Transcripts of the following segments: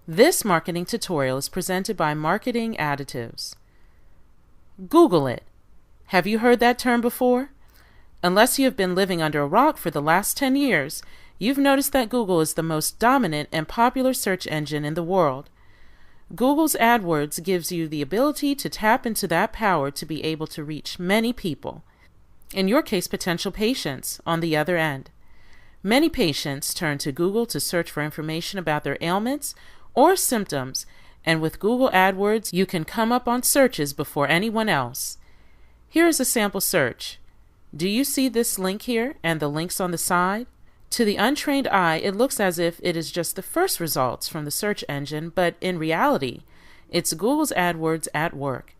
This marketing tutorial is presented by Marketing Additives. Google it. Have you heard that term before? Unless you have been living under a rock for the last 10 years, you've noticed that Google is the most dominant and popular search engine in the world. Google's AdWords gives you the ability to tap into that power to be able to reach many people. In your case, potential patients on the other end. Many patients turn to Google to search for information about their ailments or symptoms, and with Google AdWords, you can come up on searches before anyone else. Here is a sample search. Do you see this link here and the links on the side? To the untrained eye, it looks as if it is just the first results from the search engine, but in reality, it's Google's AdWords at work.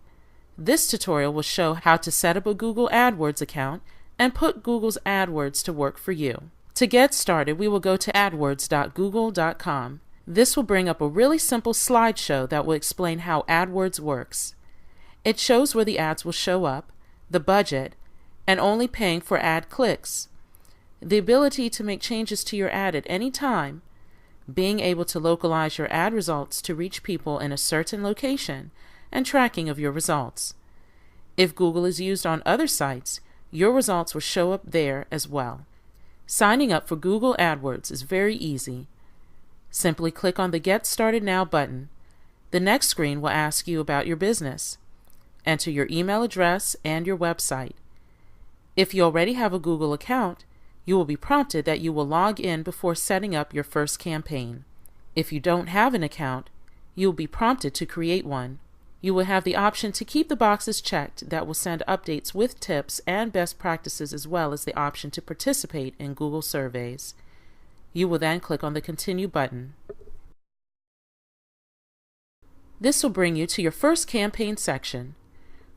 This tutorial will show how to set up a Google AdWords account and put Google's AdWords to work for you. To get started, we will go to adwords.google.com. This will bring up a really simple slideshow that will explain how AdWords works. It shows where the ads will show up, the budget, and only paying for ad clicks. The ability to make changes to your ad at any time, being able to localize your ad results to reach people in a certain location, and tracking of your results. If Google is used on other sites, your results will show up there as well. Signing up for Google AdWords is very easy. Simply click on the Get Started Now button. The next screen will ask you about your business. Enter your email address and your website. If you already have a Google account, you will be prompted that you will log in before setting up your first campaign. If you don't have an account, you will be prompted to create one. You will have the option to keep the boxes checked that will send updates with tips and best practices, as well as the option to participate in Google surveys. You will then click on the Continue button. This will bring you to your first campaign section.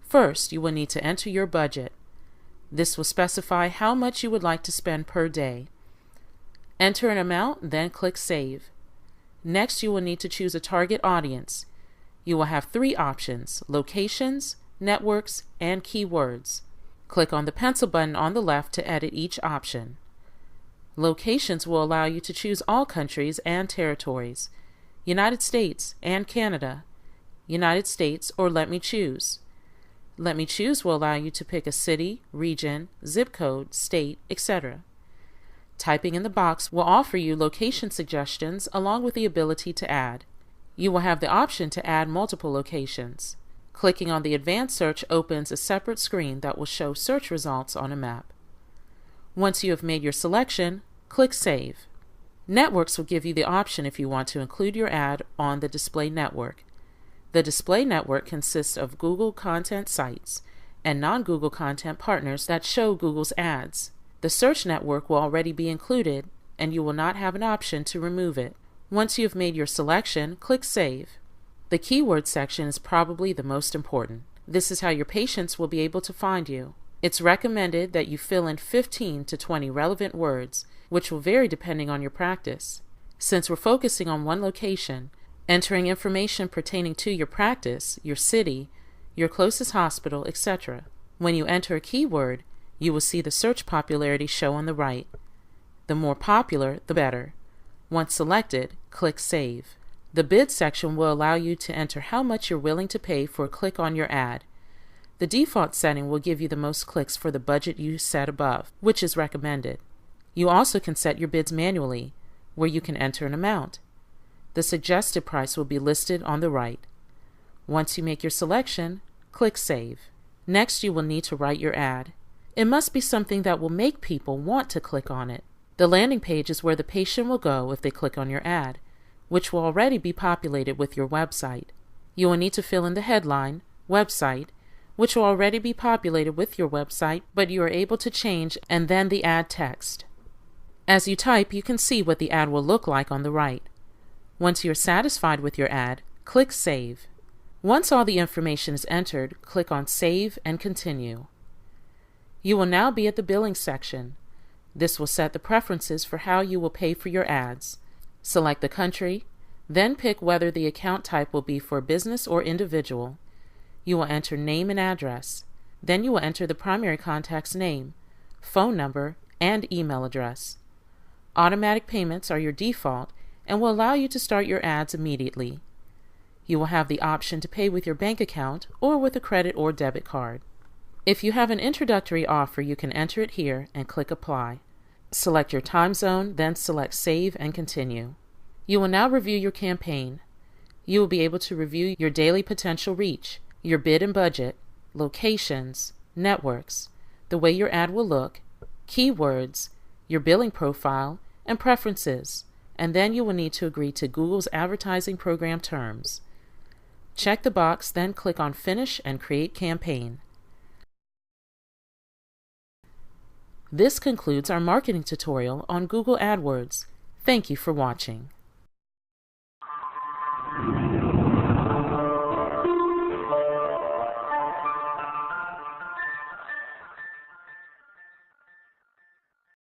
First, you will need to enter your budget. This will specify how much you would like to spend per day. Enter an amount, then click Save. Next, you will need to choose a target audience. You will have 3 options: locations, networks, and keywords. Click on the pencil button on the left to edit each option. Locations will allow you to choose all countries and territories: United States and Canada, United States, or Let Me Choose. Let Me Choose will allow you to pick a city, region, zip code, state, etc. Typing in the box will offer you location suggestions along with the ability to add. You will have the option to add multiple locations. Clicking on the Advanced Search opens a separate screen that will show search results on a map. Once you have made your selection, click Save. Networks will give you the option if you want to include your ad on the display network. The display network consists of Google content sites and non-Google content partners that show Google's ads. The search network will already be included, and you will not have an option to remove it. Once you have made your selection, click Save. The keyword section is probably the most important. This is how your patients will be able to find you. It's recommended that you fill in 15 to 20 relevant words, which will vary depending on your practice. Since we're focusing on one location, entering information pertaining to your practice, your city, your closest hospital, etc. When you enter a keyword, you will see the search popularity show on the right. The more popular, the better. Once selected, click Save. The bid section will allow you to enter how much you're willing to pay for a click on your ad. The default setting will give you the most clicks for the budget you set above, which is recommended. You also can set your bids manually, where you can enter an amount. The suggested price will be listed on the right. Once you make your selection, click Save. Next, you will need to write your ad. It must be something that will make people want to click on it. The landing page is where the patient will go if they click on your ad, which will already be populated with your website. You will need to fill in the headline, website, which will already be populated with your website, but you are able to change, and then the ad text. As you type, you can see what the ad will look like on the right. Once you are satisfied with your ad, click Save. Once all the information is entered, click on Save and Continue. You will now be at the billing section. This will set the preferences for how you will pay for your ads. Select the country, then pick whether the account type will be for business or individual. You will enter name and address. Then you will enter the primary contact's name, phone number, and email address. Automatic payments are your default, and will allow you to start your ads immediately. You will have the option to pay with your bank account or with a credit or debit card. If you have an introductory offer, you can enter it here and click Apply. Select your time zone, then select Save and Continue. You will now review your campaign. You will be able to review your daily potential reach, your bid and budget, locations, networks, the way your ad will look, keywords, your billing profile, and preferences, and then you will need to agree to Google's advertising program terms. Check the box, then click on Finish and Create Campaign. This concludes our marketing tutorial on Google AdWords. Thank you for watching.